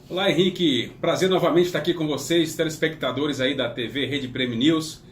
Olá, Henrique. Prazer novamente estar aqui com vocês, telespectadores aí da TV Rede Prêmio News.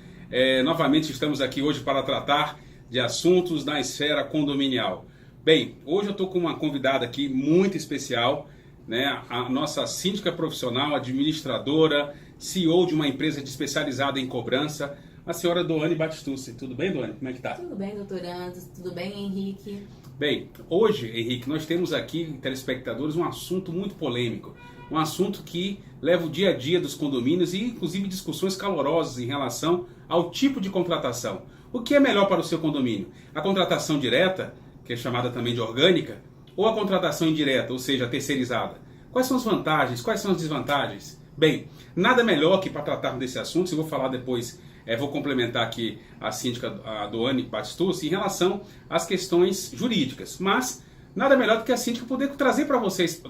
Novamente estamos aqui hoje para tratar de assuntos na esfera condominial. Bem, hoje eu estou com uma convidada aqui muito especial, né? A nossa síndica profissional, administradora, CEO de uma empresa especializada em cobrança, a senhora Doane Batistucci. Tudo bem, Doane? Como é que tá? Tudo bem, doutorando? Tudo bem, Henrique? Bem, hoje, Henrique, nós temos aqui, telespectadores, um assunto muito polêmico. Um assunto que leva o dia a dia dos condomínios e, inclusive, discussões calorosas em relação ao tipo de contratação. O que é melhor para o seu condomínio? A contratação direta, que é chamada também de orgânica, ou a contratação indireta, ou seja, terceirizada? Quais são as vantagens? Quais são as desvantagens? Bem, nada melhor que para tratar desse assunto, eu vou falar depois, vou complementar aqui a síndica a Doane Batistucci em relação às questões jurídicas, mas nada melhor do que a síndica poder trazer para vocês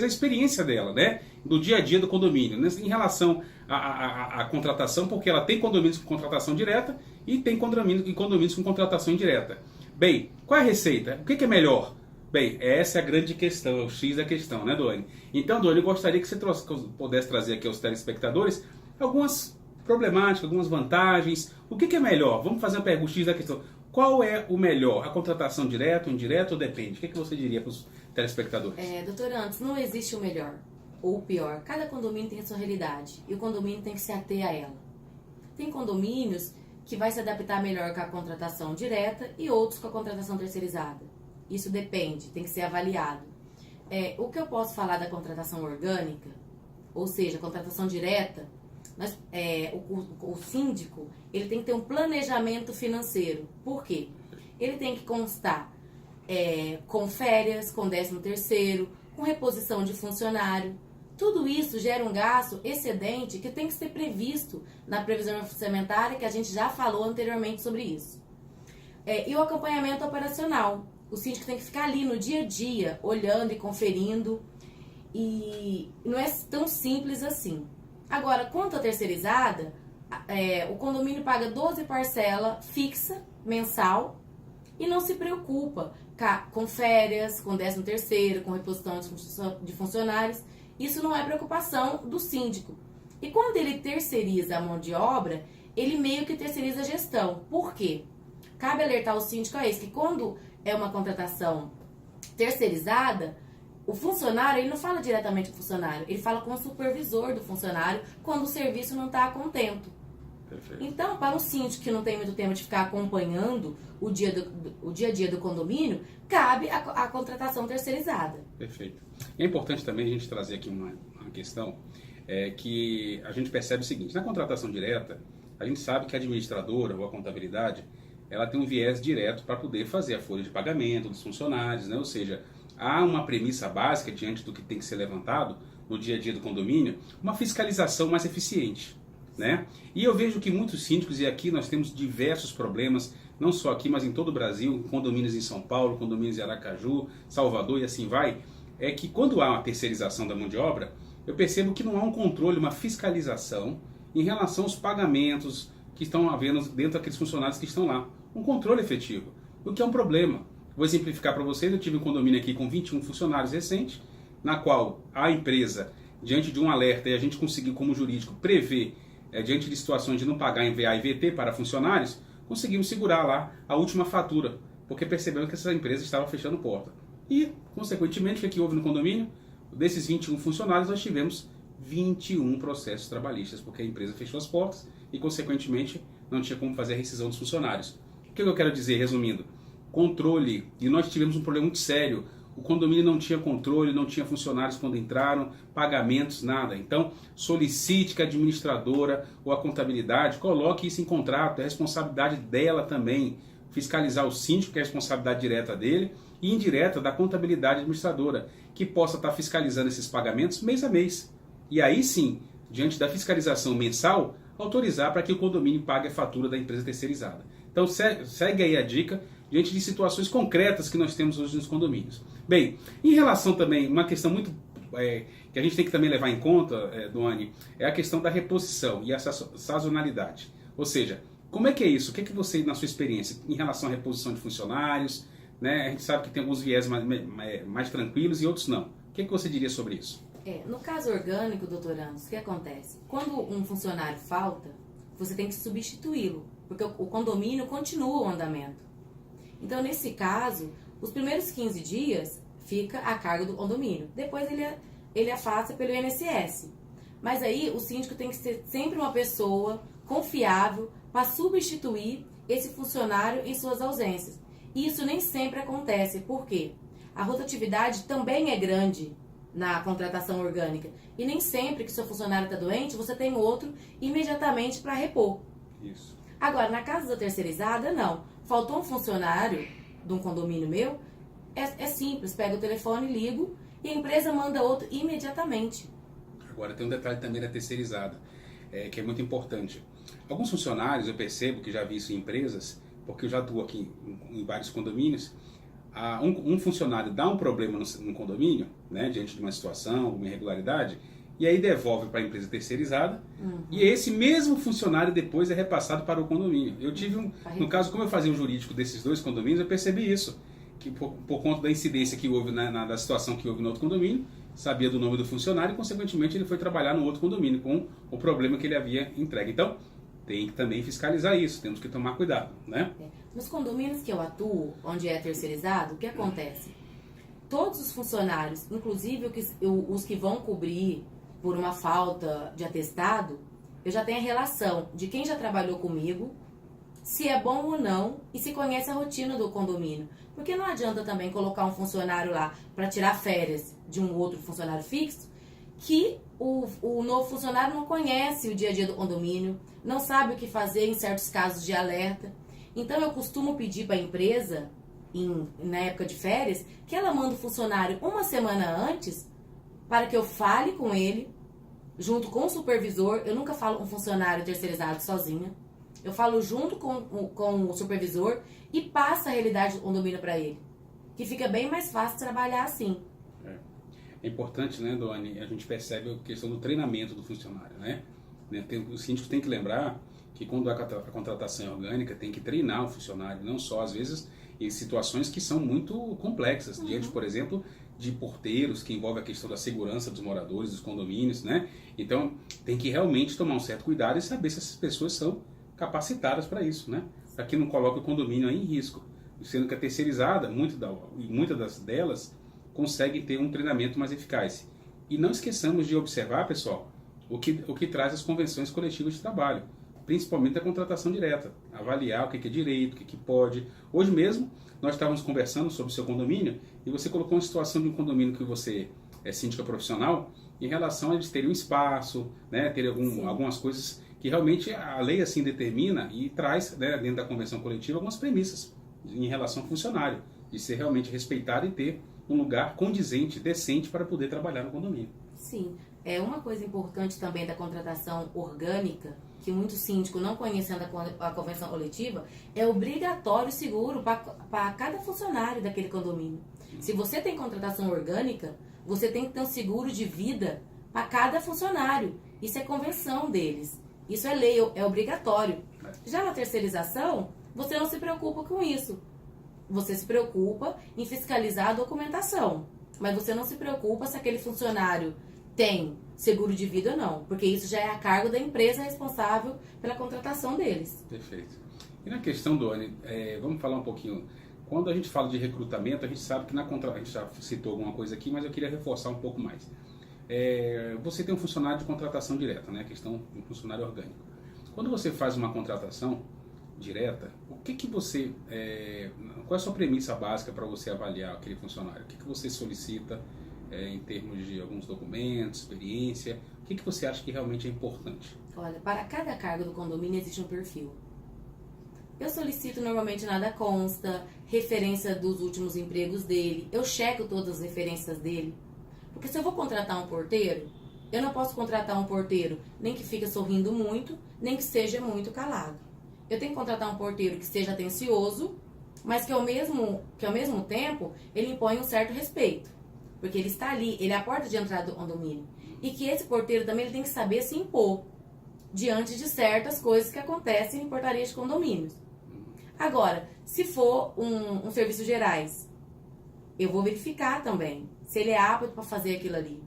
a experiência dela, né, do dia a dia do condomínio, né, em relação à contratação, porque ela tem condomínios com contratação direta e tem condomínios com contratação indireta. Bem, qual é a receita? O que é melhor? Bem, essa é a grande questão, é o X da questão, né, Doane? Então, Doane, eu gostaria que você pudesse trazer aqui aos telespectadores algumas problemáticas, algumas vantagens. O que é melhor? Vamos fazer uma pergunta X da questão. Qual é o melhor? A contratação direta, indireta ou depende? O que você diria para os telespectadores? Doutor, antes, não existe o melhor ou o pior. Cada condomínio tem a sua realidade e o condomínio tem que se ater a ela. Tem condomínios que vai se adaptar melhor com a contratação direta e outros com a contratação terceirizada. Isso depende, tem que ser avaliado. O que eu posso falar da contratação orgânica, ou seja, a contratação direta, o síndico ele tem que ter um planejamento financeiro. Por quê? Ele tem que constar com férias, com 13º, com reposição de funcionário. Tudo isso gera um gasto excedente que tem que ser previsto na previsão orçamentária, que a gente já falou anteriormente sobre isso. E o acompanhamento operacional. O síndico tem que ficar ali no dia a dia, olhando e conferindo. E não é tão simples assim. Agora, quanto à terceirizada, o condomínio paga 12 parcelas fixa, mensal, e não se preocupa com férias, com 13º, com reposição de funcionários. Isso não é preocupação do síndico. E quando ele terceiriza a mão de obra, ele meio que terceiriza a gestão. Por quê? Cabe alertar o síndico a isso, que quando é uma contratação terceirizada, o funcionário, ele não fala diretamente com o funcionário, ele fala com o supervisor do funcionário quando o serviço não está a contento. Perfeito. Então, para um síndico que não tem muito tempo de ficar acompanhando o dia a dia do condomínio, cabe a contratação terceirizada. Perfeito. É importante também a gente trazer aqui uma questão que a gente percebe o seguinte: na contratação direta, a gente sabe que a administradora ou a contabilidade, ela tem um viés direto para poder fazer a folha de pagamento dos funcionários, né? Ou seja, há uma premissa básica diante do que tem que ser levantado no dia a dia do condomínio, uma fiscalização mais eficiente, né? E eu vejo que muitos síndicos, e aqui nós temos diversos problemas, não só aqui, mas em todo o Brasil, condomínios em São Paulo, condomínios em Aracaju, Salvador e assim vai, é que quando há uma terceirização da mão de obra, eu percebo que não há um controle, uma fiscalização em relação aos pagamentos que estão havendo dentro daqueles funcionários que estão lá. Um controle efetivo, o que é um problema. Vou exemplificar para vocês. Eu tive um condomínio aqui com 21 funcionários recentes, na qual a empresa, diante de um alerta, e a gente conseguiu como jurídico prever, diante de situações de não pagar em VA e VT para funcionários, conseguimos segurar lá a última fatura, porque percebemos que essa empresa estava fechando porta. E, consequentemente, o que houve no condomínio? Desses 21 funcionários, nós tivemos 21 processos trabalhistas, porque a empresa fechou as portas e, consequentemente, não tinha como fazer a rescisão dos funcionários. O que eu quero dizer, resumindo? Controle. E nós tivemos um problema muito sério. O condomínio não tinha controle, não tinha funcionários quando entraram, pagamentos, nada. Então, solicite que a administradora ou a contabilidade coloque isso em contrato. É responsabilidade dela também fiscalizar o síndico, que é a responsabilidade direta dele, e indireta da contabilidade administradora, que possa estar fiscalizando esses pagamentos mês a mês. E aí sim, diante da fiscalização mensal, autorizar para que o condomínio pague a fatura da empresa terceirizada. Então segue aí a dica diante de situações concretas que nós temos hoje nos condomínios. Bem, em relação também, uma questão muito que a gente tem que também levar em conta, Doane, é a questão da reposição e a sazonalidade. Ou seja, como é que é isso? O que é que você, na sua experiência, em relação à reposição de funcionários, né? A gente sabe que tem alguns viés mais tranquilos e outros não. O que é que você diria sobre isso? No caso orgânico, doutor Anderson, o que acontece? Quando um funcionário falta, você tem que substituí-lo, porque o condomínio continua o andamento. Então, nesse caso, os primeiros 15 dias fica a cargo do condomínio. Depois ele afasta pelo INSS. Mas aí o síndico tem que ser sempre uma pessoa confiável para substituir esse funcionário em suas ausências. E isso nem sempre acontece. Por quê? A rotatividade também é grande na contratação orgânica. E nem sempre que seu funcionário está doente, você tem outro imediatamente para repor. Isso. Agora, na casa da terceirizada, não. Faltou um funcionário de um condomínio meu, é simples, pega o telefone, ligo e a empresa manda outro imediatamente. Agora tem um detalhe também da terceirizada, que é muito importante. Alguns funcionários, eu percebo que já vi isso em empresas, porque eu já atuo aqui em vários condomínios, um funcionário dá um problema no condomínio, né, diante de uma situação, uma irregularidade, e aí devolve para a empresa terceirizada, e esse mesmo funcionário depois é repassado para o condomínio. Eu tive no caso, como eu fazia o jurídico desses dois condomínios, eu percebi isso, que por conta da incidência que houve da situação que houve no outro condomínio, sabia do nome do funcionário e, consequentemente, ele foi trabalhar no outro condomínio com o problema que ele havia entregue. Então, tem que também fiscalizar isso, temos que tomar cuidado, né? Nos condomínios que eu atuo, onde é terceirizado, o que acontece? Todos os funcionários, inclusive os que vão cobrir por uma falta de atestado, eu já tenho a relação de quem já trabalhou comigo, se é bom ou não e se conhece a rotina do condomínio. Porque não adianta também colocar um funcionário lá para tirar férias de um outro funcionário fixo, que o novo funcionário não conhece o dia a dia do condomínio, não sabe o que fazer em certos casos de alerta. Então eu costumo pedir para a empresa, na época de férias, que ela manda o funcionário uma semana antes para que eu fale com ele, junto com o supervisor. Eu nunca falo com um funcionário terceirizado sozinha. Eu falo junto com o supervisor e passo a realidade do condomínio para ele. Que fica bem mais fácil trabalhar assim. É importante, né, Doane? A gente percebe a questão do treinamento do funcionário, né? O síndico tem que lembrar que quando a contratação orgânica tem que treinar o funcionário, não só às vezes em situações que são muito complexas, diante, por exemplo, de porteiros, que envolve a questão da segurança dos moradores, dos condomínios, né? Então, tem que realmente tomar um certo cuidado e saber se essas pessoas são capacitadas para isso, né? Para que não coloque o condomínio aí em risco. Sendo que a terceirizada, muitas delas, consegue ter um treinamento mais eficaz. E não esqueçamos de observar, pessoal, o que traz as convenções coletivas de trabalho, principalmente a contratação direta. Avaliar o que é direito, o que pode. Hoje mesmo, nós estávamos conversando sobre o seu condomínio e você colocou uma situação de um condomínio que você é síndica profissional em relação a eles terem um espaço, né, ter algumas coisas que realmente a lei assim determina e traz, né, dentro da convenção coletiva algumas premissas em relação ao funcionário, de ser realmente respeitado e ter um lugar condizente, decente para poder trabalhar no condomínio. Sim. Uma coisa importante também da contratação orgânica, que muito síndico, não conhecendo a convenção coletiva, é obrigatório seguro para cada funcionário daquele condomínio. Se você tem contratação orgânica, você tem que ter um seguro de vida para cada funcionário. Isso é convenção deles. Isso é lei, é obrigatório. Já na terceirização, você não se preocupa com isso. Você se preocupa em fiscalizar a documentação. Mas você não se preocupa se aquele funcionário tem seguro de vida ou não. Porque isso já é a cargo da empresa responsável pela contratação deles. Perfeito. E na questão, Doane, vamos falar um pouquinho. Quando a gente fala de recrutamento, a gente sabe que a gente já citou alguma coisa aqui, mas eu queria reforçar um pouco mais. Você tem um funcionário de contratação direta, né? A questão de um funcionário orgânico. Quando você faz uma contratação direta, o que você, qual é a sua premissa básica para você avaliar aquele funcionário? O que você solicita em termos de alguns documentos, experiência? O que você acha que realmente é importante? Olha, para cada cargo do condomínio existe um perfil. Eu solicito normalmente nada consta, referência dos últimos empregos dele, eu checo todas as referências dele. Porque se eu vou contratar um porteiro, eu não posso contratar um porteiro nem que fique sorrindo muito, nem que seja muito calado. Eu tenho que contratar um porteiro que seja atencioso, mas que ao mesmo tempo ele impõe um certo respeito. Porque ele está ali, ele é a porta de entrada do condomínio. E que esse porteiro também ele tem que saber se impor diante de certas coisas que acontecem em portarias de condomínios. Agora, se for um serviço gerais, eu vou verificar também se ele é apto para fazer aquilo ali.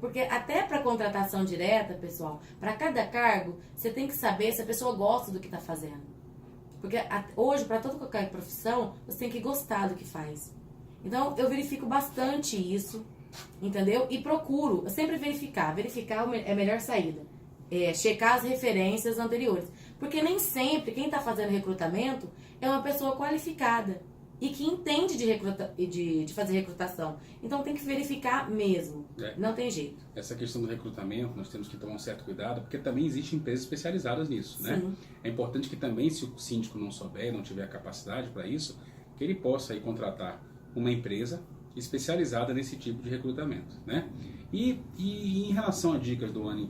Porque até para contratação direta, pessoal, para cada cargo, você tem que saber se a pessoa gosta do que está fazendo. Porque hoje, para toda qualquer profissão, você tem que gostar do que faz. Então, eu verifico bastante isso, entendeu? E procuro sempre verificar. Verificar é a melhor saída. Checar as referências anteriores. Porque nem sempre quem está fazendo recrutamento é uma pessoa qualificada e que entende de fazer recrutação. Então tem que verificar mesmo. Não tem jeito. Essa questão do recrutamento, nós temos que tomar um certo cuidado, porque também existem empresas especializadas nisso, né? Sim. É importante que também, se o síndico não souber, não tiver a capacidade para isso, que ele possa aí contratar uma empresa especializada nesse tipo de recrutamento, né? E em relação a dicas do Anny,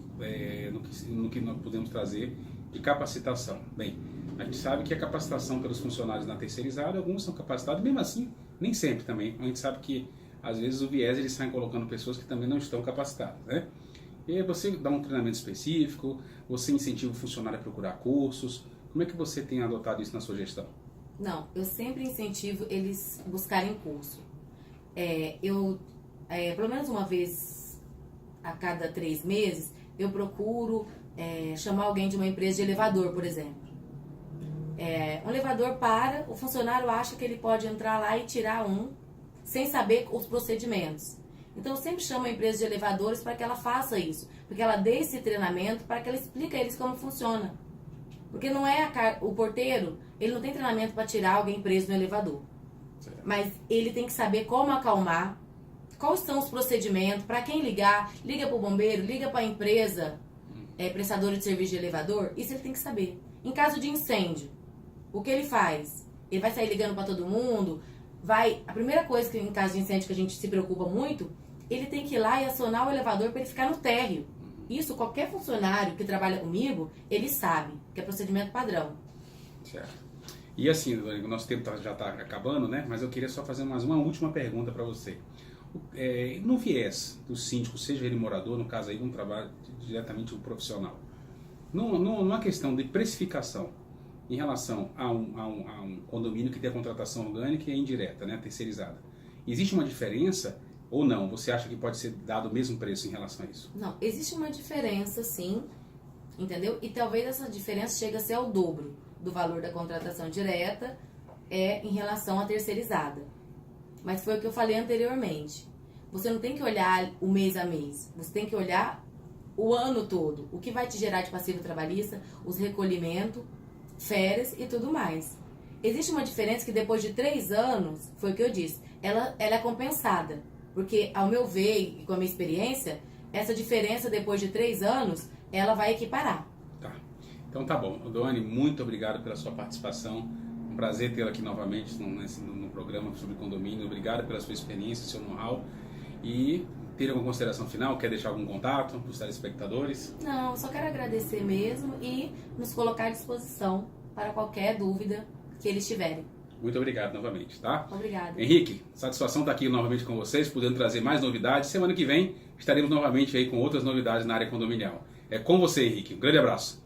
no que nós podemos trazer de capacitação. Bem, a gente sabe que a capacitação pelos funcionários na terceirizada, alguns são capacitados, mesmo assim, nem sempre também. A gente sabe que, às vezes, o viés, eles saem colocando pessoas que também não estão capacitadas, né? E aí você dá um treinamento específico, você incentiva o funcionário a procurar cursos. Como é que você tem adotado isso na sua gestão? Não, eu sempre incentivo eles buscarem curso. Pelo menos uma vez a cada 3 meses, eu procuro chamar alguém de uma empresa de elevador, por exemplo. Um elevador o funcionário acha que ele pode entrar lá e tirar sem saber os procedimentos. Então eu sempre chamo a empresa de elevadores para que ela faça isso, porque ela dê esse treinamento para que ela explique a eles como funciona. Porque não é o porteiro, ele não tem treinamento para tirar alguém preso no elevador. Certo. Mas ele tem que saber como acalmar, quais são os procedimentos, para quem liga para o bombeiro, liga para a empresa prestadora de serviço de elevador, isso ele tem que saber. Em caso de incêndio, o que ele faz? Ele vai sair ligando para todo mundo? A primeira coisa que em caso de incêndio que a gente se preocupa muito, ele tem que ir lá e acionar o elevador para ele ficar no térreo. Isso qualquer funcionário que trabalha comigo, ele sabe, que é procedimento padrão. Certo. E assim, o nosso tempo já está acabando, né? Mas eu queria só fazer mais uma última pergunta para você. No viés do síndico, seja ele morador, no caso aí de um trabalho diretamente um profissional, numa questão de precificação em relação a um condomínio que tem a contratação orgânica e indireta, né, terceirizada, existe uma diferença ou não? Você acha que pode ser dado o mesmo preço em relação a isso? Não, existe uma diferença sim, entendeu? E talvez essa diferença chegue a ser ao dobro do valor da contratação direta em relação à terceirizada. Mas foi o que eu falei anteriormente. Você não tem que olhar o mês a mês. Você tem que olhar o ano todo. O que vai te gerar de passivo trabalhista, os recolhimentos, férias e tudo mais. Existe uma diferença que depois de 3 anos, foi o que eu disse, ela é compensada. Porque, ao meu ver e com a minha experiência, essa diferença depois de 3 anos, ela vai equiparar. Tá. Então tá bom. Doni, muito obrigado pela sua participação. Um prazer tê-la aqui novamente no programa sobre condomínio. Obrigado pela sua experiência, seu know-how. E ter alguma consideração final? Quer deixar algum contato para os telespectadores? Não, só quero agradecer mesmo e nos colocar à disposição para qualquer dúvida que eles tiverem. Muito obrigado novamente, tá? Obrigada. Henrique, satisfação estar aqui novamente com vocês, podendo trazer mais novidades. Semana que vem estaremos novamente aí com outras novidades na área condominial. É com você, Henrique. Um grande abraço.